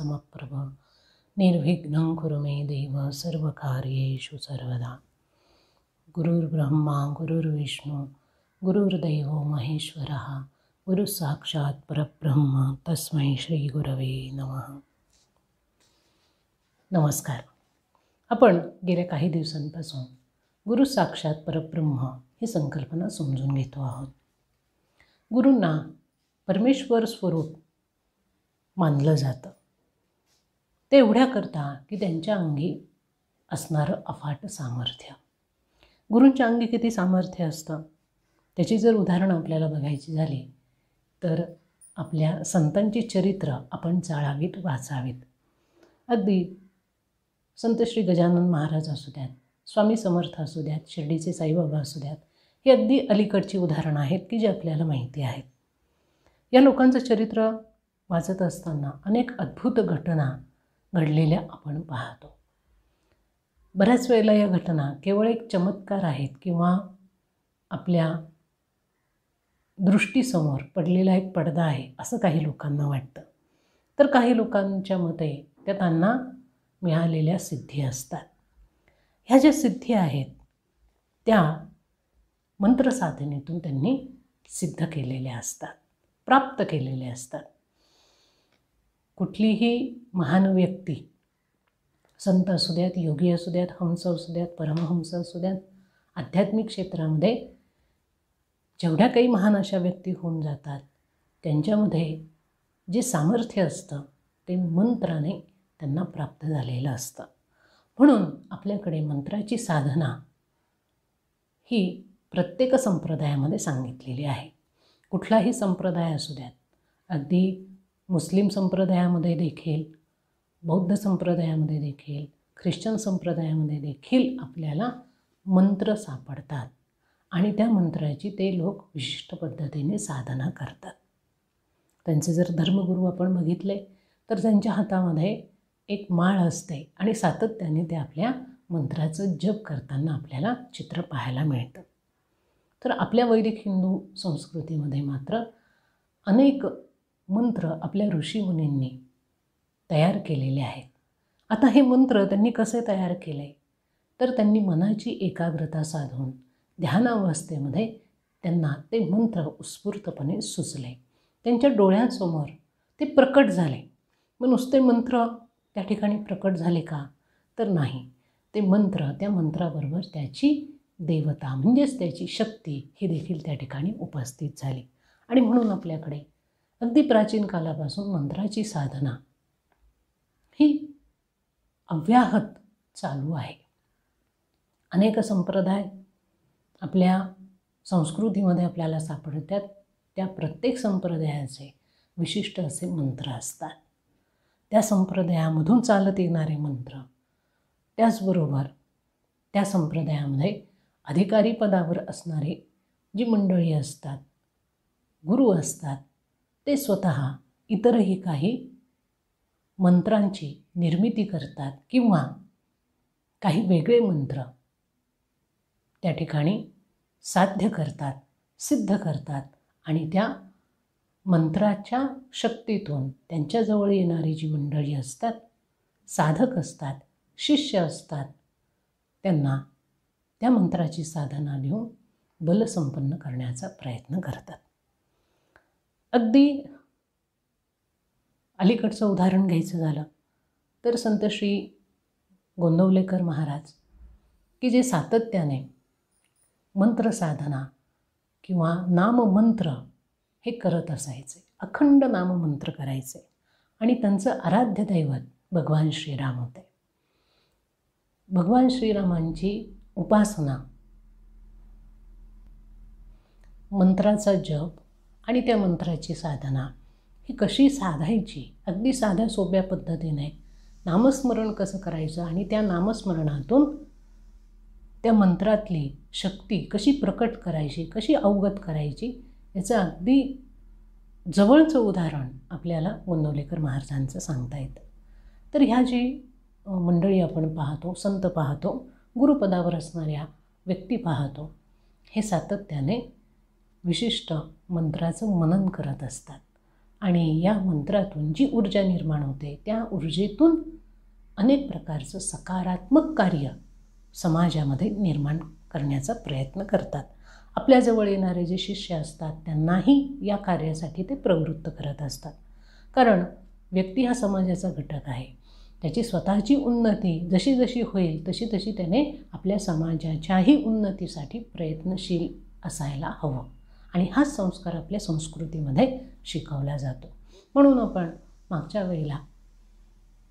समप्रभ निर्विघ्नं कुरु मे देव सर्वकार्येषु सर्वदा। गुरुर्ब्रह्मा गुरुर्विष्णू गुरुर्दैव महेश्वरः गुरु साक्षात परब्रह्म तस्मै श्री गुरवे नमः। नमस्कार. आपण गेल्या काही दिवसांपासून गुरु साक्षात परब्रह्म ही संकल्पना समजून घेतो आहोत. गुरूंना परमेश्वर स्वरूप मानलं जातं. ते एवढ्याकरता की त्यांच्या अंगी असणारं अफाट सामर्थ्य. गुरूंच्या अंगी किती सामर्थ्य असतं त्याची जर उदाहरणं आपल्याला बघायची झाली तर आपल्या संतांची चरित्र आपण जाळावीत वाचावीत. अगदी संत श्री गजानन महाराज असू द्यात, स्वामी समर्थ असू द्यात, शिर्डीचे साईबाबा असू द्यात, ही अगदी अलीकडची उदाहरणं आहेत की जी आपल्याला माहिती आहेत. या लोकांचं चरित्र वाचत असताना अनेक अद्भुत घटना घडलेल्या आपण पाहतो. बऱ्याच वेळेला या घटना केवळ एक चमत्कार आहेत किंवा आपल्या दृष्टीसमोर पडलेला एक पडदा आहे असं काही लोकांना वाटतं. तर काही लोकांच्या मते त्या त्यांना मिळालेल्या सिद्धी असतात. ह्या ज्या सिद्धी आहेत त्या मंत्रसाधनेतून त्यांनी सिद्ध केलेल्या असतात, प्राप्त केलेल्या असतात. कुठलीही महान व्यक्ती, संत असू द्यात, योगी असू द्यात, हंस असू द्यात, परमहंस असू द्यात, आध्यात्मिक क्षेत्रामध्ये जेवढ्या काही महान अशा व्यक्ती होऊन जातात त्यांच्यामध्ये जे सामर्थ्य असतं ते मंत्राने त्यांना प्राप्त झालेलं असतं. म्हणून आपल्याकडे मंत्राची साधना ही प्रत्येक संप्रदायामध्ये सांगितलेली आहे. कुठलाही संप्रदाय असू द्यात, अगदी मुस्लिम संप्रदायामध्ये देखील, बौद्ध संप्रदायामध्ये देखील, ख्रिश्चन संप्रदायामध्ये देखील आपल्याला मंत्र सापडतात आणि त्या मंत्राची ते लोक विशिष्ट पद्धतीने साधना करतात. त्यांचे जर धर्मगुरू आपण बघितले तर त्यांच्या हातामध्ये एक माळ असते आणि सातत्याने ते आपल्या मंत्राचं जप करताना आपल्याला चित्र पाहायला मिळतं. तर आपल्या वैदिक हिंदू संस्कृतीमध्ये मात्र अनेक मंत्र आपल्या ऋषीमुनींनी तयार केलेले आहेत. आता हे मंत्र त्यांनी कसे तयार केले तर त्यांनी मनाची एकाग्रता साधून ध्यानावस्थेमध्ये त्यांना ते मंत्र उत्स्फूर्तपणे सुचले, त्यांच्या डोळ्यांसमोर ते प्रकट झाले. मग नुसते मंत्र त्या ठिकाणी प्रकट झाले का तर नाही, ते मंत्र, त्या मंत्राबरोबर त्याची देवता म्हणजेच त्याची शक्ती ही देखील त्या ठिकाणी उपस्थित झाली. आणि म्हणून आपल्याकडे अगदी प्राचीन कालापासून मंत्राची साधना ही अव्याहत चालू आहे. अनेक संप्रदाय आपल्या संस्कृतीमध्ये आपल्याला सापडतात. त्या प्रत्येक संप्रदायाचे विशिष्ट असे मंत्र असतात. त्या संप्रदायामधून चालत येणारे मंत्र, त्याचबरोबर त्या संप्रदायामध्ये अधिकारी पदावर असणारे जी मंडळी असतात, गुरु असतात, ते स्वतः इतरही काही मंत्रांची निर्मिती करतात किंवा काही वेगळे मंत्र त्या ठिकाणी साध्य करतात, सिद्ध करतात आणि त्या मंत्राच्या शक्तीतून त्यांच्याजवळ येणारी जी मंडळी असतात, साधक असतात, शिष्य असतात, त्यांना त्या मंत्राची साधना देऊन बलसंपन्न करण्याचा प्रयत्न करतात. अगदी अलीकडचं उदाहरण घ्यायचं झालं तर संत श्री गोंदवलेकर महाराज की जे सातत्याने मंत्रसाधना किंवा नाममंत्र हे करत असायचे, अखंड नाममंत्र करायचे आणि त्यांचं आराध्य दैवत भगवान श्रीराम होते. भगवान श्रीरामांची उपासना, मंत्राचा जप आणि त्या मंत्राची साधना ही कशी साधायची, अगदी साध्या सोप्या पद्धतीने नामस्मरण कसं करायचं आणि त्या नामस्मरणातून त्या मंत्रातली शक्ती कशी प्रकट करायची, कशी अवगत करायची, याचं अगदी जवळचं उदाहरण आपल्याला गोंदवलेकर महाराजांचं सांगता येतं. तर ह्या जी मंडळी आपण पाहतो, संत पाहतो, गुरुपदावर असणाऱ्या व्यक्ती पाहतो, हे सातत्याने विशिष्ट मंत्राचं मनन करत असतात आणि या मंत्रातून जी ऊर्जा निर्माण होते त्या ऊर्जेतून अनेक प्रकारचं सकारात्मक कार्य समाजामध्ये निर्माण करण्याचा प्रयत्न करतात. आपल्याजवळ येणारे जे शिष्य असतात त्यांनाही या कार्यासाठी ते प्रवृत्त करत असतात. कारण व्यक्ती हा समाजाचा घटक आहे. त्याची स्वतःची उन्नती जशी जशी होईल तशी तशी त्याने आपल्या समाजाच्याही उन्नतीसाठी प्रयत्नशील असायला हवं. आणि हाच संस्कार आपल्या संस्कृतीमध्ये शिकवला जातो. म्हणून आपण मागच्या वेळेला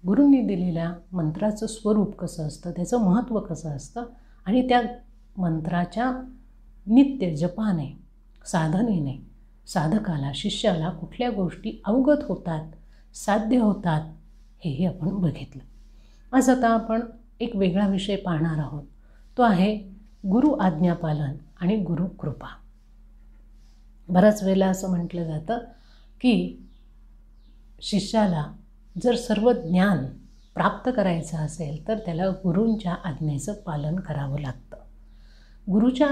गुरूंनी दिलेल्या मंत्राचं स्वरूप कसं असतं, त्याचं महत्त्व कसं असतं आणि त्या मंत्राच्या नित्य जपाने, साधनेने साधकाला, शिष्याला कुठल्या गोष्टी अवगत होतात, साध्य होतात, हेही आपण बघितलं. आज आता आपण एक वेगळा विषय पाहणार आहोत. तो आहे गुरु आज्ञापालन आणि गुरु कृपा. बऱ्याच वेळेला असं म्हटलं जातं की शिष्याला जर सर्व ज्ञान प्राप्त करायचं असेल तर त्याला गुरूंच्या आज्ञेचं पालन करावं लागतं. गुरूच्या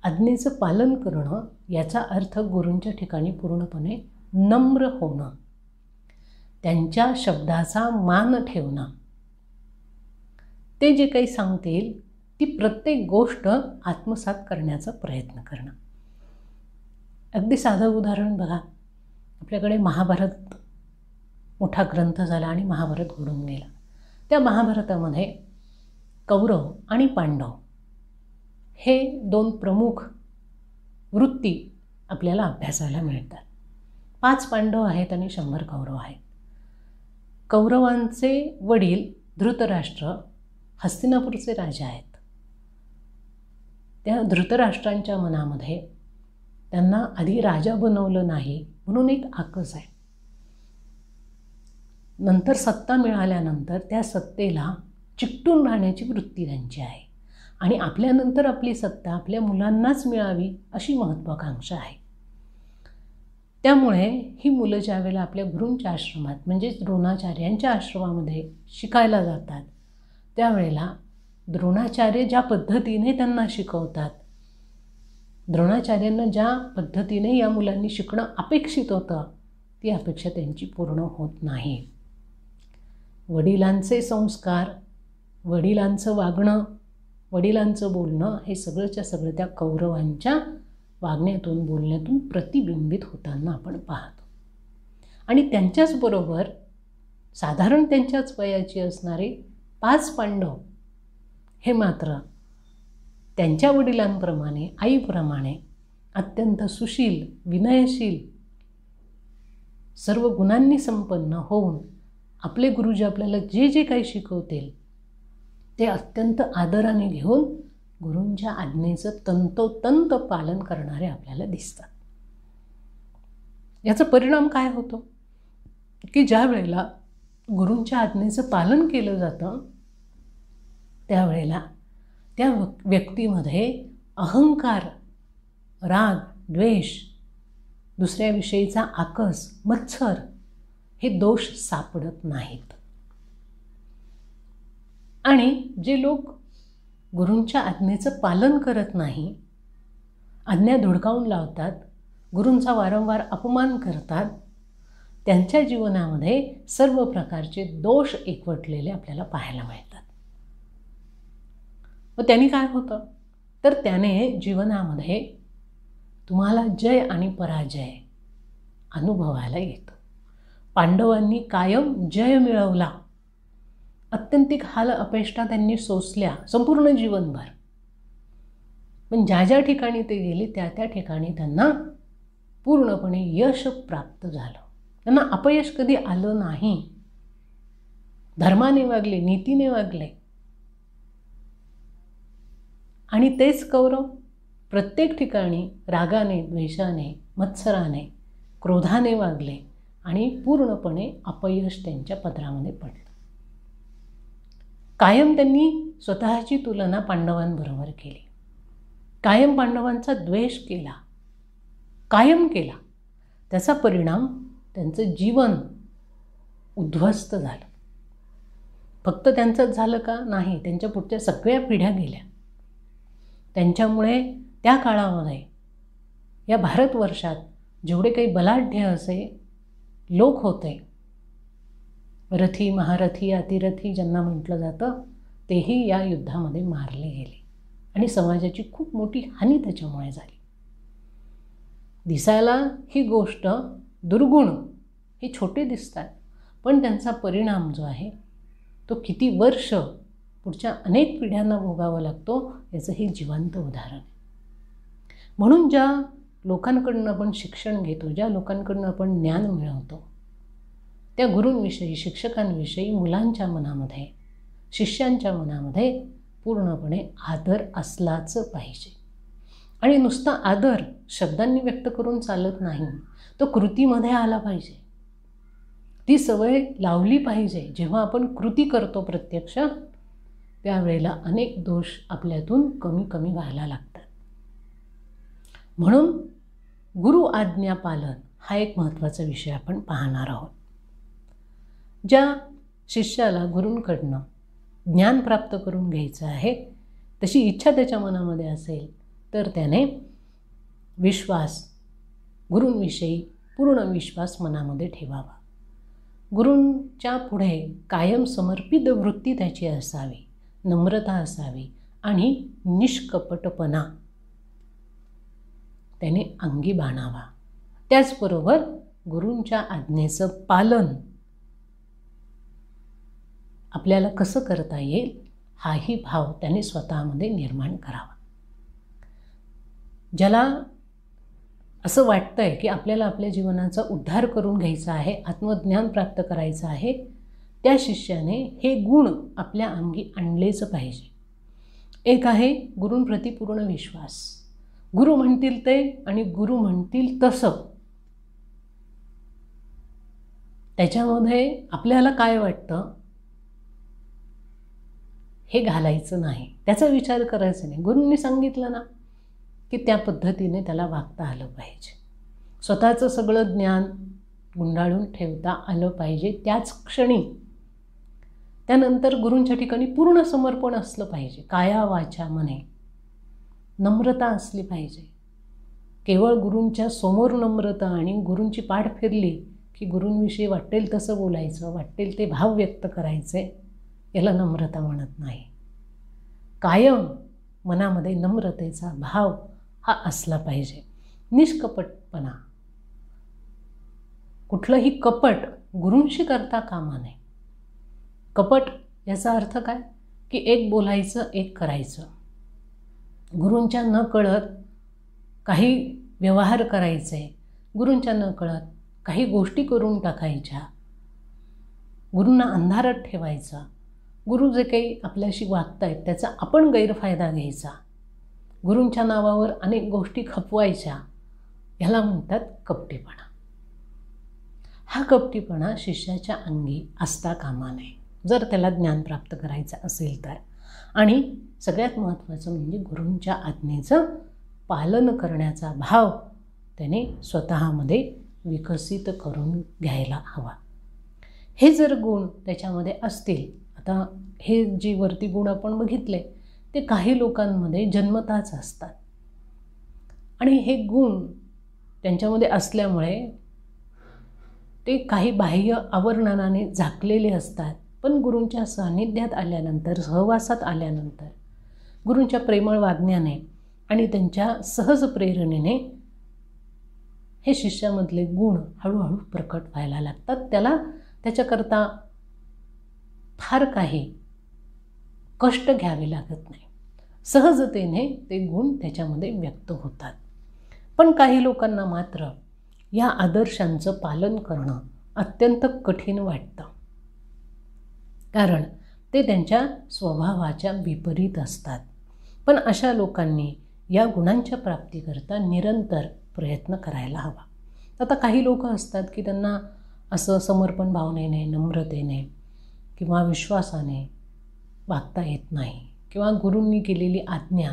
आज्ञेचं पालन करणं याचा अर्थ गुरूंच्या ठिकाणी पूर्णपणे नम्र होणं, त्यांच्या शब्दाचा मान ठेवणं, ते जे काही सांगतील ती प्रत्येक गोष्ट आत्मसात करण्याचा प्रयत्न करणं. अगदी साधं उदाहरण बघा. आपल्याकडे महाभारत मोठा ग्रंथ झाला आणि महाभारत घडून गेला. त्या महाभारतामध्ये कौरव आणि पांडव हे दोन प्रमुख वृत्ती आपल्याला अभ्यासायला मिळतात. 5 पांडव आहेत आणि 100 कौरव आहेत. कौरवांचे वडील धृतराष्ट्र हस्तिनापूरचे राजा आहेत. त्या धृतराष्ट्रांच्या मनामध्ये त्यांना आधी राजा बनवलं नाही म्हणून एक आकस आहे. नंतर सत्ता मिळाल्यानंतर त्या सत्तेला चिकटून राहण्याची वृत्ती त्यांची आहे आणि आपल्यानंतर आपली सत्ता आपल्या मुलांनाच मिळावी अशी महत्त्वाकांक्षा आहे. त्यामुळे ही मुलं ज्यावेळेला आपल्या गुरूंच्या आश्रमात म्हणजेच द्रोणाचार्यांच्या आश्रमामध्ये शिकायला जातात त्यावेळेला द्रोणाचार्य ज्या पद्धतीने त्यांना शिकवतात, द्रोणाचार्यांना ज्या पद्धतीने या मुलांनी शिकणं अपेक्षित होतं ती अपेक्षा त्यांची पूर्ण होत नाही. वडिलांचे संस्कार, वडिलांचं वागणं, वडिलांचं बोलणं हे सगळंच्या सगळं त्या कौरवांच्या वागण्यातून बोलण्यातून प्रतिबिंबित होताना आपण पाहतो. आणि त्यांच्याचबरोबर साधारण त्यांच्याच वयाची असणारे 5 पांडव हे मात्र त्यांच्या वडिलांप्रमाणे, आईप्रमाणे अत्यंत सुशील, विनयशील, सर्व गुणांनी संपन्न होऊन आपले गुरुजी आपल्याला जे जे काही शिकवतील ते अत्यंत आदराने घेऊन गुरूंच्या आज्ञेचं तंतोतंत पालन करणारे आपल्याला दिसतात. याचा परिणाम काय होतो की ज्या वेळेला गुरूंच्या आज्ञेचं पालन केलं जातं त्यावेळेला त्या व्यक्तीमध्ये अहंकार, राग, द्वेष, दुसऱ्याविषयीचा आकस, मत्सर हे दोष सापडत नाहीत. आणि जे लोक गुरूंच्या आज्ञेचं पालन करत नाही, आज्ञा धुडकावून लावतात, गुरूंचा वारंवार अपमान करतात, त्यांच्या जीवनामध्ये सर्व प्रकारचे दोष एकवटलेले आपल्याला पाहायला मिळतात. व त्याने काय होतं तर त्याने जीवनामध्ये तुम्हाला जय आणि पराजय अनुभवायला येतो. पांडवांनी कायम जय मिळवला, अत्यंतिक हाल अपेष्टा त्यांनी सोसल्या संपूर्ण जीवनभर. पण ज्या ज्या ठिकाणी ते गेले त्या त्या ठिकाणी त्यांना पूर्णपणे यश प्राप्त झालं. त्यांना अपयश कधी आलं नाही. धर्माने वागले, नीतीने वागले. आणि तेच कौरव प्रत्येक ठिकाणी रागाने, द्वेषाने, मत्सराने, क्रोधाने वागले आणि पूर्णपणे अपयश त्यांच्या पदरामध्ये पडलं. कायम त्यांनी स्वतःची तुलना पांडवांबरोबर केली, कायम पांडवांचा द्वेष केला, कायम केला. त्याचा परिणाम त्यांचं जीवन उद्ध्वस्त झालं. फक्त त्यांचंच झालं का? नाही, त्यांच्या पुढच्या सगळ्या पिढ्या गेल्या. त्यांच्यामुळे त्या काळामध्ये या भारतवर्षात जेवढे काही बलाढ्य असे लोक होते, रथी, महारथी, अतिरथी ज्यांना म्हटलं जातं, तेही या युद्धामध्ये मारले गेले आणि समाजाची खूप मोठी हानी त्याच्यामुळे झाली. दिसायला ही गोष्ट दुर्गुण, हे छोटे दिसतात, पण त्यांचा परिणाम जो आहे तो किती वर्ष पुढच्या अनेक पिढ्यांना भोगावा लागतो याचं हे जिवंत उदाहरण आहे. म्हणून ज्या लोकांकडून आपण शिक्षण घेतो, ज्या लोकांकडून आपण ज्ञान मिळवतो, त्या गुरूंविषयी, शिक्षकांविषयी मुलांच्या मनामध्ये, शिष्यांच्या मनामध्ये पूर्णपणे आदर असलाच पाहिजे. आणि नुसता आदर शब्दांनी व्यक्त करून चालत नाही, तो कृतीमध्ये आला पाहिजे. ती सवय लावली पाहिजे. जेव्हा आपण कृती करतो प्रत्यक्ष, त्यावेळेला अनेक दोष आपल्यातून कमी कमी व्हायला लागतात. म्हणून गुरु आज्ञा पालन हा एक महत्त्वाचा विषय आपण पाहणार आहोत. ज्या शिष्याला गुरूंकडनं ज्ञान प्राप्त करून घ्यायचं आहे, तशी इच्छा त्याच्या मनामध्ये असेल, तर त्याने विश्वास, गुरूंविषयी पूर्ण विश्वास मनामध्ये ठेवावा. गुरूंच्या पुढे कायम समर्पित वृत्ती त्याची असावी, नम्रता असावी आणि निष्कपटपणा त्याने अंगी बाणावा. त्याचबरोबर गुरूंच्या आज्ञेचं पालन आपल्याला कसं करता येईल हाही भाव त्याने स्वतःमध्ये निर्माण करावा. ज्याला असं वाटतंय की आपल्याला आपल्या जीवनाचा उद्धार करून घ्यायचा आहे, आत्मज्ञान प्राप्त करायचं आहे, त्या शिष्याने हे गुण आपल्या अंगी आणलेच पाहिजे. एक आहे गुरूंप्रती पूर्ण विश्वास. गुरु म्हणतील ते आणि गुरु म्हणतील तसं. त्याच्यामध्ये आपल्याला काय वाटतं हे घालायचं नाही, त्याचा विचार करायचा नाही. गुरूंनी सांगितलं ना की त्या पद्धतीने त्याला वागता आलं पाहिजे. स्वतःचं सगळं ज्ञान गुंडाळून ठेवता आलं पाहिजे त्याच क्षणी. त्यानंतर गुरूंच्या ठिकाणी पूर्ण समर्पण असलं पाहिजे. काया वाचा मने नम्रता असली पाहिजे. केवळ गुरूंच्या समोर नम्रता आणि गुरूंची पाठ फिरली की गुरूंविषयी वाटेल तसं बोलायचं, वाटेल ते भाव व्यक्त करायचे, याला नम्रता म्हणत नाही. कायम मनामध्ये नम्रतेचा भाव हा असला पाहिजे. निष्कपटपणा, कुठलंही कपट गुरूंशी करता कामा नये. कपट याचा अर्थ काय की एक बोलायचं, एक करायचं. गुरूंच्या न कळत काही व्यवहार करायचे, गुरूंच्या न कळत काही गोष्टी करून टाकायच्या, गुरूंना अंधारात ठेवायचा, गुरु जे काही आपल्याशी वागतायत त्याचा आपण गैरफायदा घ्यायचा, गुरूंच्या नावावर अनेक गोष्टी खपवायच्या, ह्याला म्हणतात कपटीपणा. हा कपटीपणा शिष्याच्या अंगी असता कामा नये जर त्याला ज्ञान प्राप्त करायचं असेल तर. आणि सगळ्यात महत्त्वाचं म्हणजे गुरूंच्या आज्ञेचं पालन करण्याचा भाव त्याने स्वतःमध्ये विकसित करून घ्यायला हवा. हे जर गुण त्याच्यामध्ये असतील, आता हे जे वरती गुण आपण बघितले ते काही लोकांमध्ये जन्मताच असतात आणि हे गुण त्यांच्यामध्ये असल्यामुळे ते काही बाह्य आवरणाने झाकलेले असतात. पण गुरूंच्या सानिध्यात आल्यानंतर, सहवासात आल्यानंतर, गुरूंच्या प्रेमळ वागण्याने आणि त्यांच्या सहज प्रेरणेने हे शिष्यामधले गुण हळूहळू प्रकट व्हायला लागतात. त्याला त्याच्याकरता फार काही कष्ट घ्यावे लागत नाही. सहजतेने ते गुण त्याच्यामध्ये व्यक्त होतात. पण काही लोकांना मात्र या आदर्शांचं पालन करणं अत्यंत कठीण वाटतं, कारण ते त्यांच्या स्वभावाच्या विपरीत असतात. पण अशा लोकांनी या गुणांच्या प्राप्तीकरता निरंतर प्रयत्न करायला हवा. आता काही लोक असतात की त्यांना असं समर्पण भावनेने, नम्रतेने किंवा विश्वासाने वागता येत नाही, किंवा गुरूंनी केलेली आज्ञा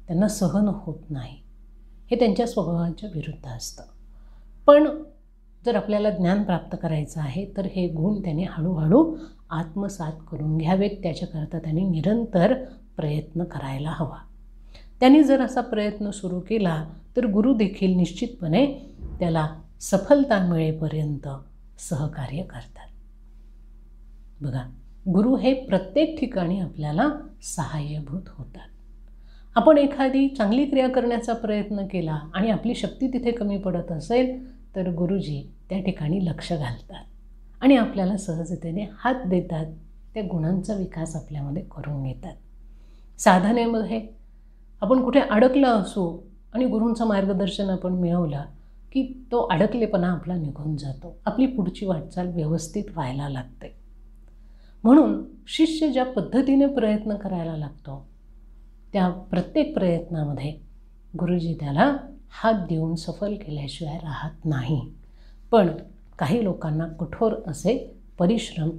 त्यांना सहन होत नाही. हे त्यांच्या स्वभावाच्या विरुद्ध असतं. पण जर आपल्याला ज्ञान प्राप्त करायचं आहे तर हे गुण त्याने हळूहळू आत्मसात करून घ्यावेत. त्याच्याकरता त्यांनी निरंतर प्रयत्न करायला हवा. त्यांनी जर असा प्रयत्न सुरू केला तर गुरु देखील निश्चितपणे त्याला सफलता मिळेपर्यंत सहकार्य करतात. बघा, गुरु हे प्रत्येक ठिकाणी आपल्याला सहाय्यभूत होतात. आपण एखादी चांगली क्रिया करण्याचा प्रयत्न केला आणि आपली शक्ती तिथे कमी पडत असेल तर गुरुजी त्या ठिकाणी लक्ष घालतात आणि आपल्याला सहजतेने हात देतात. त्या गुणांचा विकास आपल्यामध्ये करून घेतात. साधनेमध्ये आपण कुठे अडकला असू आणि गुरूंचं मार्गदर्शन आपण मिळवलं की तो अडकलेपणा आपला निघून जातो. आपली पुढची वाटचाल व्यवस्थित व्हायला लागते. म्हणून शिष्य ज्या पद्धतीने प्रयत्न करायला लागतो त्या प्रत्येक प्रयत्नामध्ये गुरुजी त्याला हात देऊन सफल केल्याशिवाय राहत नाही. पण काही लोकांना कठोर असे परिश्रम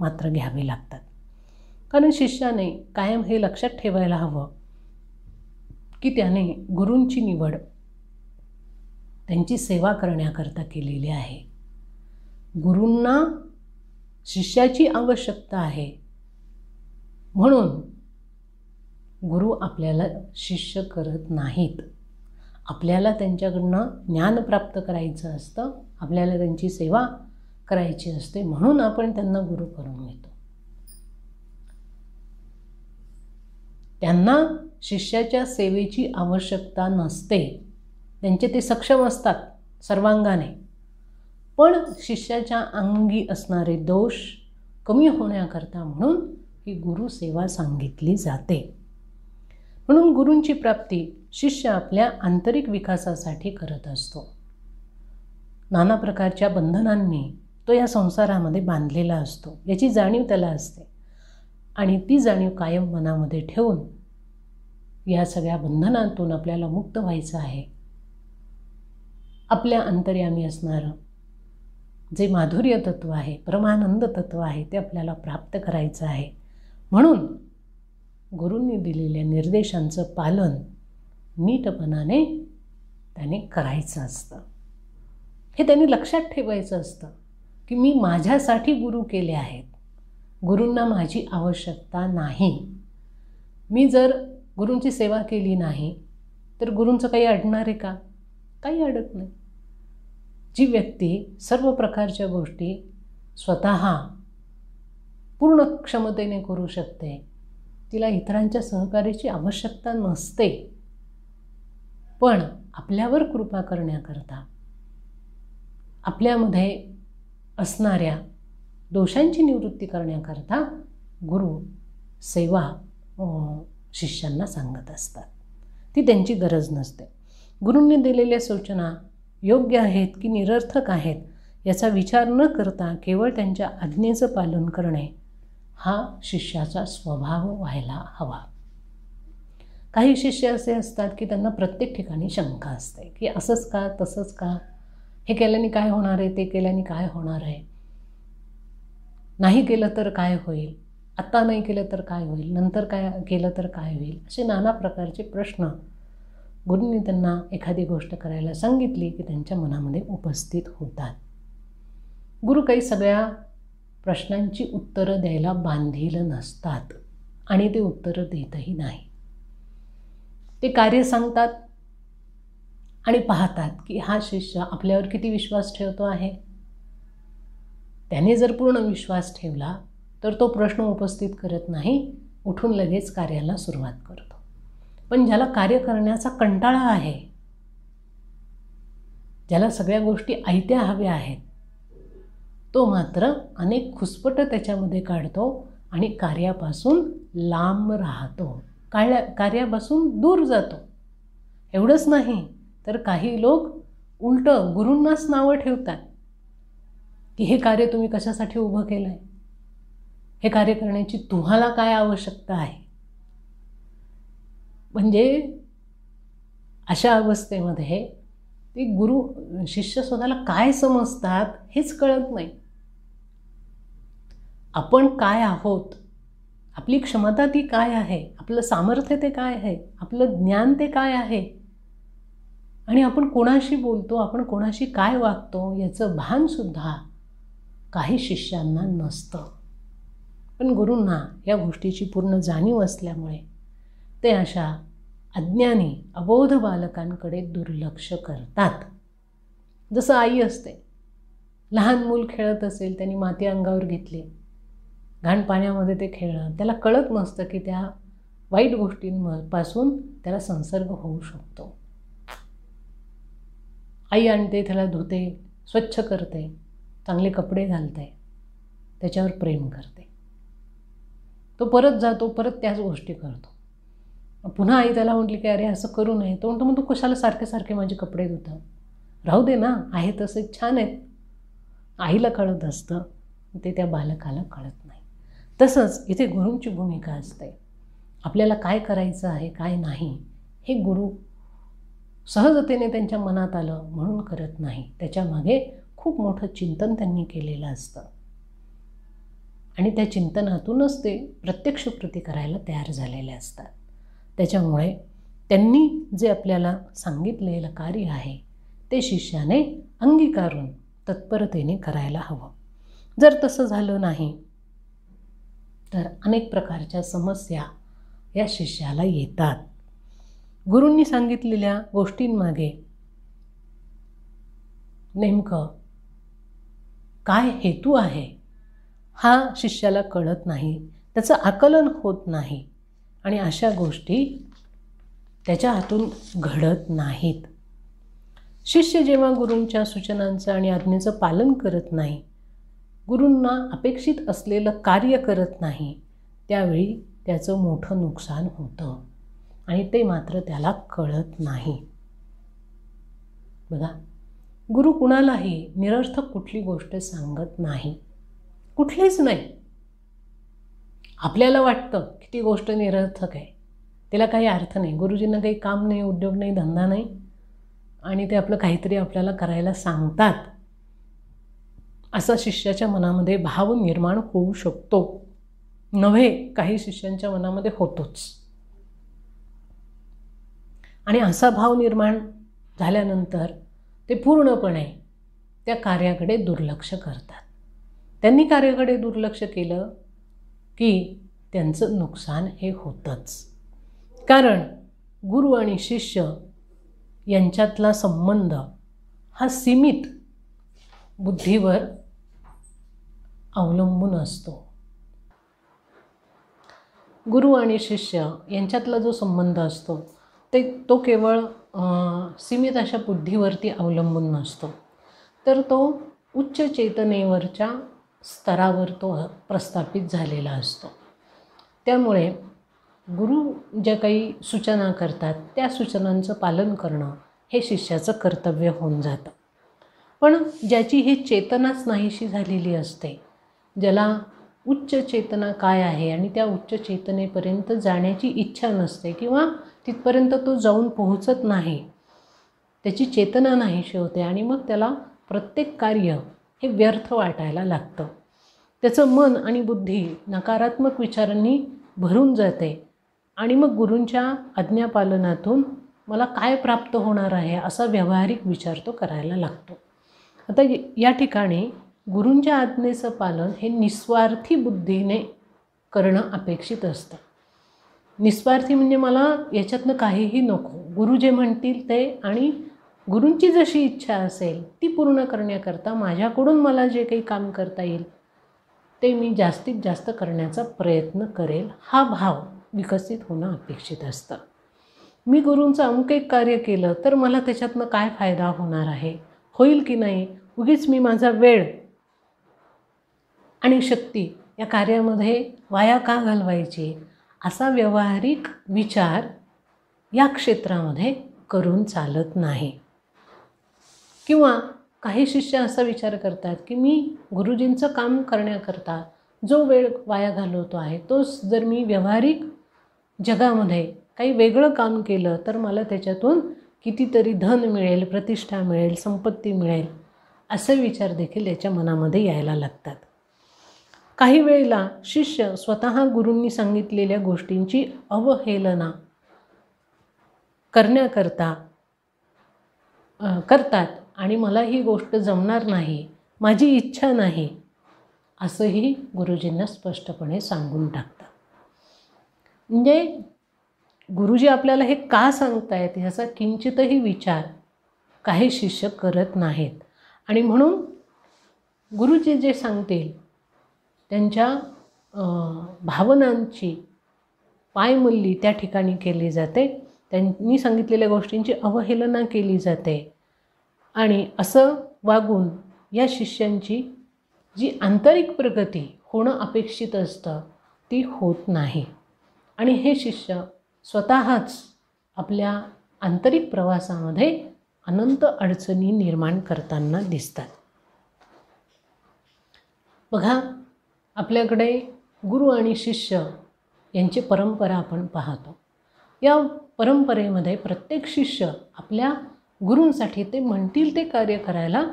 मात्र घ्यावे लागतात. कारण शिष्याने कायम हे लक्षात ठेवायला हवं की त्याने गुरूंची निवड त्यांची सेवा करण्याकरता केलेली आहे. गुरूंना शिष्याची आवश्यकता आहे. म्हणून गुरु आपल्याला शिष्य करत नाहीत. आपल्याला त्यांच्याकडनं ज्ञान प्राप्त करायचं असतं, आपल्याला त्यांची सेवा करायची असते, म्हणून आपण त्यांना गुरु करून घेतो. त्यांना शिष्याच्या सेवेची आवश्यकता नसते. त्यांचे ते सक्षम असतात सर्वांगाने. पण शिष्याच्या अंगी असणारे दोष कमी होण्याकरता म्हणून ही गुरुसेवा सांगितली जाते. म्हणून गुरूंची प्राप्ती शिष्य आपल्या आंतरिक विकासासाठी करत असतो. नाना प्रकारच्या बंधनांनी तो या संसारामध्ये बांधलेला असतो, याची जाणीव त्याला असते. आणि ती जाणीव कायम मनामध्ये ठेवून या सगळ्या बंधनांतून आपल्याला मुक्त व्हायचं आहे. आपल्या अंतर्यामी असणारं जे माधुर्य तत्व आहे, परमानंद तत्व आहे, ते आपल्याला प्राप्त करायचं आहे. म्हणून गुरूंनी दिलेल्या निर्देशांचं पालन नीटपणाने त्याने करायचं असतं. हे त्यांनी लक्षात ठेवायचं असतं की मी माझ्यासाठी गुरु केले आहेत, गुरूंना माझी आवश्यकता नाही. मी जर गुरूंची सेवा केली नाही तर गुरूंचं काही अडणार आहे का? काही अडत नाही. जी व्यक्ती सर्व प्रकारच्या गोष्टी स्वतः पूर्ण क्षमतेने करू शकते, तिला इतरांच्या सहकार्याची आवश्यकता नसते. पण आपल्यावर कृपा करण्याकरता, आपल्यामध्ये असणाऱ्या दोषांची निवृत्ती करण्याकरता गुरु सेवा शिष्यांना सांगत असतात. ती त्यांची गरज नसते. गुरूंनी दिलेल्या सूचना योग्य आहेत की निरर्थक आहेत याचा विचार न करता केवळ त्यांच्या आज्ञेचं पालन करणे हा शिष्याचा स्वभाव व्हायला हवा. काही शिष्य असे असतात की त्यांना प्रत्येक ठिकाणी शंका असते की असंच का, तसंच का, हे केल्याने काय होणार आहे, ते केल्याने काय होणार आहे, नाही केलं तर काय होईल, आत्ता नाही केलं तर काय होईल, नंतर काय केलं तर काय होईल, असे नाना प्रकारचे प्रश्न गुरूंनी त्यांना एखादी गोष्ट करायला सांगितली की त्यांच्या मनामध्ये उपस्थित होतात. गुरु काही सगळ्या प्रश्नांची उत्तरं द्यायला बांधील नसतात आणि ते उत्तरं देतही नाही. ते कार्य सांगतात आणि पाहतात की हा शिष्य आपल्यावर किती विश्वास ठेवतो आहे. त्याने जर पूर्ण विश्वास ठेवला तर तो प्रश्न उपस्थित करत नाही, उठून लगेच कार्याला सुरुवात करतो. पण ज्याला कार्य करण्याचा कंटाळा आहे, ज्याला सगळ्या गोष्टी आयत्या हव्या आहेत, तो मात्र अनेक खुसपट त्याच्यामध्ये काढतो आणि कार्यापासून लांब राहतो, कार्यापासून दूर जातो. एवढंच नाही तर काही लोक उलटं गुरूंनाच नावं ठेवतात की हे कार्य तुम्ही कशासाठी उभं केलं आहे, हे कार्य करण्याची तुम्हाला काय आवश्यकता आहे. म्हणजे अशा अवस्थेमध्ये ते गुरु शिष्य स्वतःला काय समजतात हेच कळत नाही. आपण काय आहोत, आपली क्षमता ती काय आहे, आपलं सामर्थ्य ते काय आहे, आपलं ज्ञान ते काय आहे आणि आपण कोणाशी बोलतो, आपण कोणाशी काय वागतो याचं भानसुद्धा काही शिष्यांना नसतं. पण गुरूंना या गोष्टीची पूर्ण जाणीव असल्यामुळे ते अशा अज्ञानी अबोध बालकांकडे दुर्लक्ष करतात जसं आई असते, लहान मूल खेळत असेल, त्यांनी माती अंगावर घेतली, घाण पाण्यामध्ये ते खेळलं, त्याला कळत नसतं की त्या वाईट गोष्टींपासून त्याला संसर्ग होऊ शकतो. आई आणते, त्याला धुते, स्वच्छ करते, चांगले कपडे घालते, त्याच्यावर प्रेम करते. तो परत जातो, परत त्याच गोष्टी करतो. पुन्हा आई त्याला म्हटली की अरे असं करू नये, तो म्हणतो मग तू कशाला सारखे सारखे माझे कपडे धुता, राहू दे ना, आहे तसे छान आहेत. आईला कळत असतं, ते त्या बालकाला कळत नाही. तसंच इथे गुरूंची भूमिका असते. आपल्याला काय करायचं आहे, काय नाही, हे गुरु सहजतेने त्यांच्या मनात आलं म्हणून करत नाही. त्याच्यामागे खूप मोठं चिंतन त्यांनी केलेलं असतं आणि त्या चिंतनातूनच ते प्रत्यक्ष कृती करायला तयार झालेले असतात. त्याच्यामुळे त्यांनी जे आपल्याला सांगितलेलं कार्य आहे ते शिष्याने अंगीकारून तत्परतेने करायला हवं. जर तसं झालं नाही तर अनेक प्रकारच्या समस्या या शिष्याला येतात. गुरूंनी सांगितलेल्या गोष्टींमागे नेमकं काय हेतू आहे हा शिष्याला कळत नाही, त्याचं आकलन होत नाही आणि अशा गोष्टी त्याच्या हातून घडत नाहीत. शिष्य जेव्हा गुरूंच्या सूचनांचं आणि आज्ञेचं पालन करत नाही, गुरूंना अपेक्षित असलेलं कार्य करत नाही, त्यावेळी त्याचं मोठं नुकसान होतं आणि ते मात्र त्याला कळत नाही. बघा, गुरु कुणालाही निरर्थक कुठली गोष्ट सांगत नाही, कुठलीच नाही. आपल्याला वाटतं की ती गोष्ट निरर्थक आहे, तिला काही अर्थ नाही, गुरुजींना काही काम नाही, उद्योग नाही, धंदा नाही आणि ते आपलं काहीतरी आपल्याला करायला सांगतात, असा शिष्याच्या मनामध्ये भाव निर्माण होऊ शकतो. नव्हे, काही शिष्यांच्या मनामध्ये होतोच. आणि असा भाव निर्माण झाल्यानंतर ते पूर्णपणे त्या कार्याकडे दुर्लक्ष करतात. त्यांनी कार्याकडे दुर्लक्ष केलं की त्यांचं नुकसान हे होतंच. कारण गुरु आणि शिष्य यांच्यातला संबंध हा सीमित बुद्धीवर अवलंबून असतो. गुरु आणि शिष्य यांच्यातला जो संबंध असतो तो केवळ सीमित अशा बुद्धीवरती अवलंबून नसतो, तर तो उच्च चेतनेवरच्या स्तरावर तो प्रस्थापित झालेला असतो. त्यामुळे गुरु ज्या काही सूचना करतात त्या सूचनांचं पालन करणं हे शिष्याचं कर्तव्य होऊन जातं. पण ज्याची ही चेतनाच नाहीशी झालेली असते, ज्याला उच्च चेतना काय आहे आणि त्या उच्च चेतनेपर्यंत जाण्याची इच्छा नसते किंवा तिथपर्यंत तो जाऊन पोहोचत नाही, त्याची चेतना नाहीशी होते आणि मग त्याला प्रत्येक कार्य हे व्यर्थ वाटायला लागतं. त्याचं मन आणि बुद्धी नकारात्मक विचारांनी भरून जाते आणि मग गुरूंच्या आज्ञापालनातून मला काय प्राप्त होणार आहे असा व्यावहारिक विचार तो करायला लागतो. आता या ठिकाणी गुरूंच्या आज्ञेचं पालन हे निस्वार्थी बुद्धीने करणं अपेक्षित असतं. निस्वार्थी म्हणजे मला याच्यातनं काहीही नको, गुरु जे म्हणतील ते आणि गुरूंची जशी इच्छा असेल ती पूर्ण करण्याकरता माझ्याकडून मला जे काही काम करता येईल ते मी जास्तीत जास्त करण्याचा प्रयत्न करेल, हा भाव विकसित होणं अपेक्षित असतं. मी गुरूंचं अमुक एक कार्य केलं तर मला त्याच्यातनं काय फायदा होणार आहे, होईल की नाही, उगीच मी माझा वेळ आणि शक्ती या कार्यामध्ये वाया का घालवायची, असा व्यावहारिक विचार या क्षेत्रामध्ये करून चालत नाही. किंवा काही शिष्य असा विचार करतात की मी गुरुजींचं काम करण्याकरता जो वेळ वाया घालवतो आहे तोच जर मी व्यावहारिक जगामध्ये काही वेगळं काम केलं तर मला त्याच्यातून कितीतरी धन मिळेल, प्रतिष्ठा मिळेल, संपत्ती मिळेल, असे विचार देखील याच्या मनामध्ये यायला लागतात. काही वेळेला शिष्य स्वतः गुरूंनी सांगितलेल्या गोष्टींची अवहेलना करण्याकरता करतात आणि मला ही गोष्ट जमणार नाही, माझी इच्छा नाही, असंही गुरुजींना स्पष्टपणे सांगून टाकतात. म्हणजे गुरुजी आपल्याला हे का सांगतायत ह्याचा किंचितही विचार काही शिष्य करत नाहीत. आणि म्हणून गुरुजी जे सांगतील त्यांच्या भावनांची पायमल्ली त्या ठिकाणी केली जाते. त्यांनी सांगितलेल्या गोष्टींची अवहेलना केली जाते. आणि असं वागून या शिष्यांची जी आंतरिक प्रगती होणं अपेक्षित असतं ती होत नाही. आणि हे शिष्य स्वतःच आपल्या आंतरिक प्रवासामध्ये अनंत अडचणी निर्माण करताना दिसतात. बघा, आपल्याकडे गुरु आणि शिष्य यांची परंपरा आपण पाहतो. या परंपरेमध्ये प्रत्येक शिष्य आपल्या गुरूंसाठी ते म्हणतील ते कार्य करायला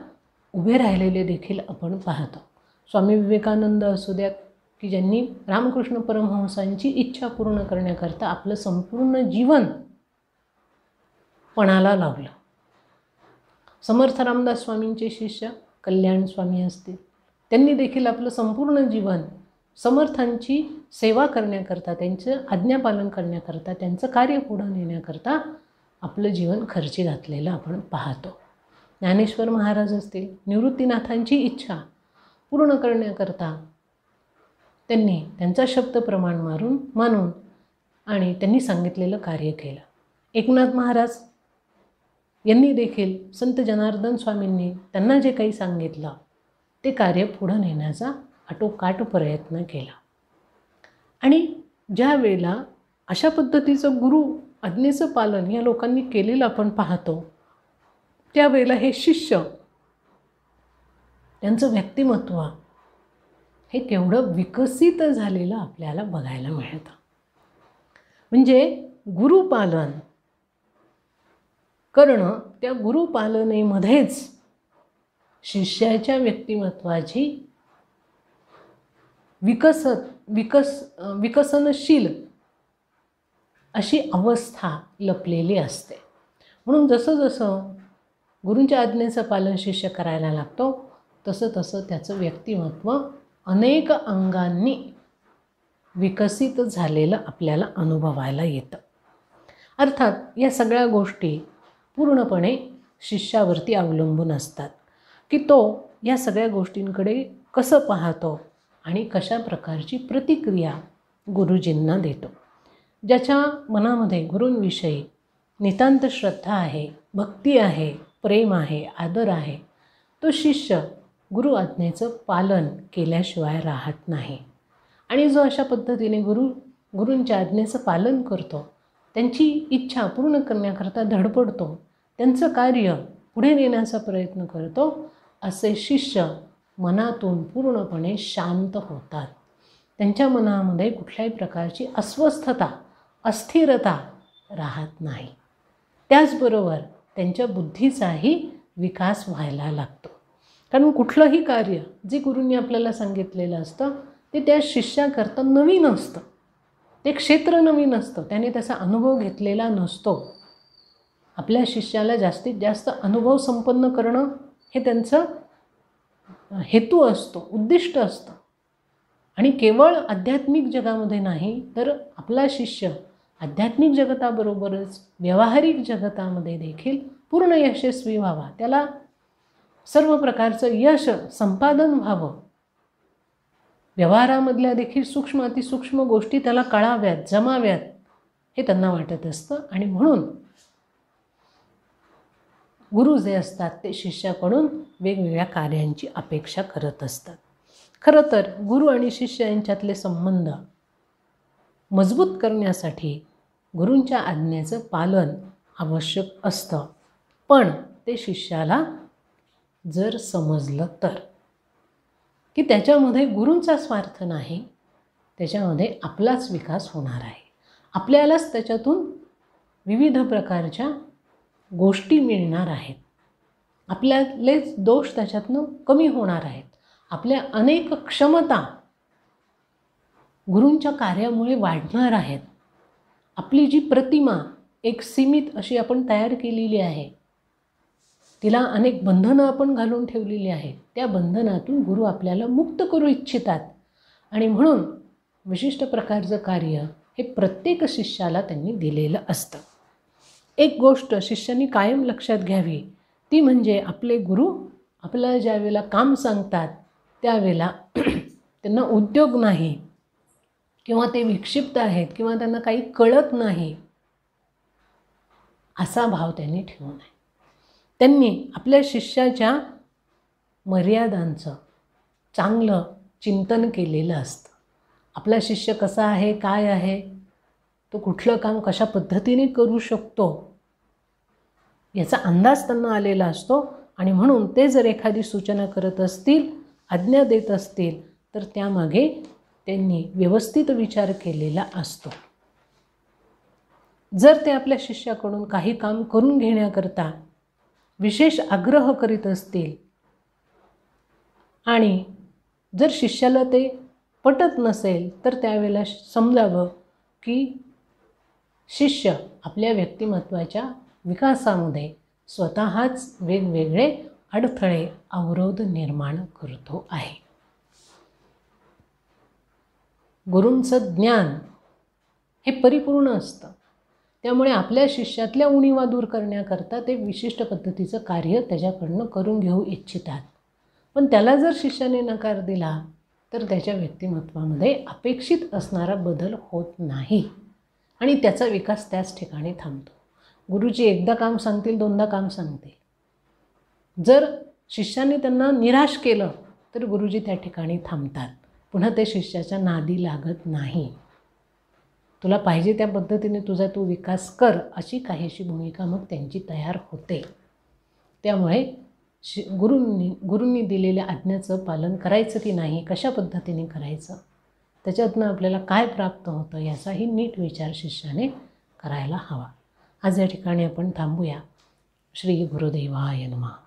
उभे राहिलेले देखील आपण पाहतो. स्वामी विवेकानंद असू द्यात की ज्यांनी रामकृष्ण परमहंसांची इच्छा पूर्ण करण्याकरता आपलं संपूर्ण जीवन पणाला लावलं. समर्थ रामदास स्वामींचे शिष्य कल्याण स्वामी असतील, त्यांनी देखील आपलं संपूर्ण जीवन समर्थांची सेवा करण्याकरता, त्यांचं आज्ञापालन करण्याकरता, त्यांचं कार्य पुढं नेण्याकरता आपलं जीवन खर्ची घातलेलं आपण पाहतो. ज्ञानेश्वर महाराज असतील, निवृत्तीनाथांची इच्छा पूर्ण करण्याकरता त्यांनी त्यांचा शब्द प्रमाण मानून आणि त्यांनी सांगितलेलं कार्य केलं. एकनाथ महाराज यांनी देखील संत जनार्दन स्वामींनी त्यांना जे काही सांगितलं ते कार्य पुढं नेण्याचा आटोकाट प्रयत्न केला. आणि ज्या वेळेला अशा पद्धतीचं गुरु आज्ञेचं पालन या लोकांनी केलेलं आपण पाहतो, त्यावेळेला हे शिष्य त्यांचं व्यक्तिमत्व हे केवढं विकसित झालेलं आपल्याला बघायला मिळतं. म्हणजे गुरुपालन करणं, त्या गुरुपालनेमध्येच शिष्याच्या व्यक्तिमत्वाची विकसनशील अशी अवस्था लपलेली असते. म्हणून जसं जसं गुरूंच्या आज्ञेचं पालन शिष्य करायला लागतो तसं तसं त्याचं व्यक्तिमत्व अनेक अंगांनी विकसित झालेलं आपल्याला अनुभवायला येतं. अर्थात या सगळ्या गोष्टी पूर्णपणे शिष्यावरती अवलंबून असतात की तो या सगळ्या गोष्टींकडे कसं पाहतो आणि कशा प्रकारची प्रतिक्रिया गुरुजींना देतो. ज्याच्या मनामध्ये गुरूंविषयी नितांत श्रद्धा आहे, भक्ती आहे, प्रेम आहे, आदर आहे, तो शिष्य गुरु आज्ञेचं पालन केल्याशिवाय राहत नाही. आणि जो अशा पद्धतीने गुरूंच्या आज्ञेचं पालन करतो, त्यांची इच्छा पूर्ण करण्याकरता धडपडतो, त्यांचं कार्य पुढे नेण्याचा प्रयत्न करतो, असे शिष्य मनातून पूर्णपणे शांत होतात. त्यांच्या मनामध्ये कुठल्याही प्रकारची अस्वस्थता, अस्थिरता राहत नाही. त्याचबरोबर त्यांच्या बुद्धीचाही विकास व्हायला लागतो. कारण कुठलंही कार्य जे गुरूंनी आपल्याला सांगितलेलं असतं ते त्या शिष्याकरता नवीन असतं, ते क्षेत्र नवीन असतं, त्याने त्याचा अनुभव घेतलेला नसतो. आपल्या शिष्याला जास्तीत जास्त अनुभव संपन्न करणं हे त्यांचं हेतू असतो, उद्दिष्ट असतं. आणि केवळ आध्यात्मिक जगामध्ये नाही तर आपला शिष्य आध्यात्मिक जगताबरोबरच व्यावहारिक जगतामध्ये देखील पूर्ण यशस्वी व्हावा, त्याला सर्व प्रकारचं यश संपादन व्हावं, व्यवहारामधल्या देखील सूक्ष्म अतिसूक्ष्म गोष्टी त्याला कळाव्यात, जमाव्यात, हे त्यांना वाटत असतं. आणि म्हणून गुरु जे असतात ते शिष्याकडून वेगवेगळ्या कार्यांची अपेक्षा करत असतात. खरं तर गुरु आणि शिष्य यांच्यातले संबंध मजबूत करण्यासाठी गुरूंच्या आज्ञेचं पालन आवश्यक असतं. पण ते शिष्याला जर समजलं तर की त्याच्यामध्ये गुरूंचा स्वार्थ नाही, त्याच्यामध्ये आपलाच विकास होणार आहे, आपल्यालाच त्याच्यातून विविध प्रकारच्या गोष्टी मिळणार आहेत, आपल्यालेच दोष त्याच्यातनं कमी होणार आहेत, आपल्या अनेक क्षमता गुरूंच्या कार्यामुळे वाढणार आहेत. आपली जी प्रतिमा एक सीमित अशी आपण तयार केलेली आहे, तिला अनेक बंधनं आपण घालून ठेवलेली आहेत, त्या बंधनातून गुरु आपल्याला मुक्त करू इच्छितात. आणि म्हणून विशिष्ट प्रकारचं कार्य हे प्रत्येक शिष्याला त्यांनी दिलेलं असतं. एक गोष्ट शिष्यांनी कायम लक्षात घ्यावी ती म्हणजे आपले गुरु आपल्याला ज्या वेळेला काम सांगतात त्यावेळेला त्यांना उद्योग नाही किंवा ते विक्षिप्त आहेत किंवा त्यांना काही कळत नाही असा भाव त्यांनी ठेवू नये. त्यांनी आपल्या शिष्याच्या मर्यादांचं चांगलं चिंतन केलेलं असतं. आपला शिष्य कसा आहे, काय आहे, तो कुठलं काम कशा पद्धतीने करू शकतो याचा अंदाज त्यांना आलेला असतो. आणि म्हणून ते जर एखादी सूचना करत असतील, आज्ञा देत असतील, तर त्यामागे त्यांनी व्यवस्थित विचार केलेला असतो. जर ते आपल्या शिष्याकडून काही काम करून घेण्याकरता विशेष आग्रह करीत असतील आणि जर शिष्याला ते पटत नसेल तर त्यावेळेला समजावं की शिष्य आपल्या व्यक्तिमत्वाच्या विकासामध्ये स्वतःच वेगवेगळे अडथळे अवरोध निर्माण करतो आहे. गुरूंचं ज्ञान हे परिपूर्ण असतं. त्यामुळे आपल्या शिष्यातल्या उणीवा दूर करण्याकरता ते विशिष्ट पद्धतीचं कार्य त्याच्याकडनं करून घेऊ इच्छितात. पण त्याला जर शिष्याने नकार दिला तर त्याच्या व्यक्तिमत्वामध्ये अपेक्षित असणारा बदल होत नाही आणि त्याचा विकास त्याच ठिकाणी थांबतो. गुरुजी एकदा काम सांगतील, दोनदा काम सांगतील. जर शिष्याने त्यांना निराश केलं तर गुरुजी त्या ठिकाणी थांबतात. पुन्हा ते शिष्याच्या नादी लागत नाही. तुला पाहिजे त्या पद्धतीने तुझा तू विकास कर अशी काहीशी भूमिका मग त्यांची तयार होते. त्यामुळे गुरूंनी दिलेल्या आज्ञेचं पालन करायचं की नाही, कशा पद्धतीने करायचं, त्याच्यातनं आपल्याला काय प्राप्त होतं याचाही नीट विचार शिष्याने करायला हवा. आज या ठिकाणी आपण थांबूया. श्री गुरुदेवाय नमः.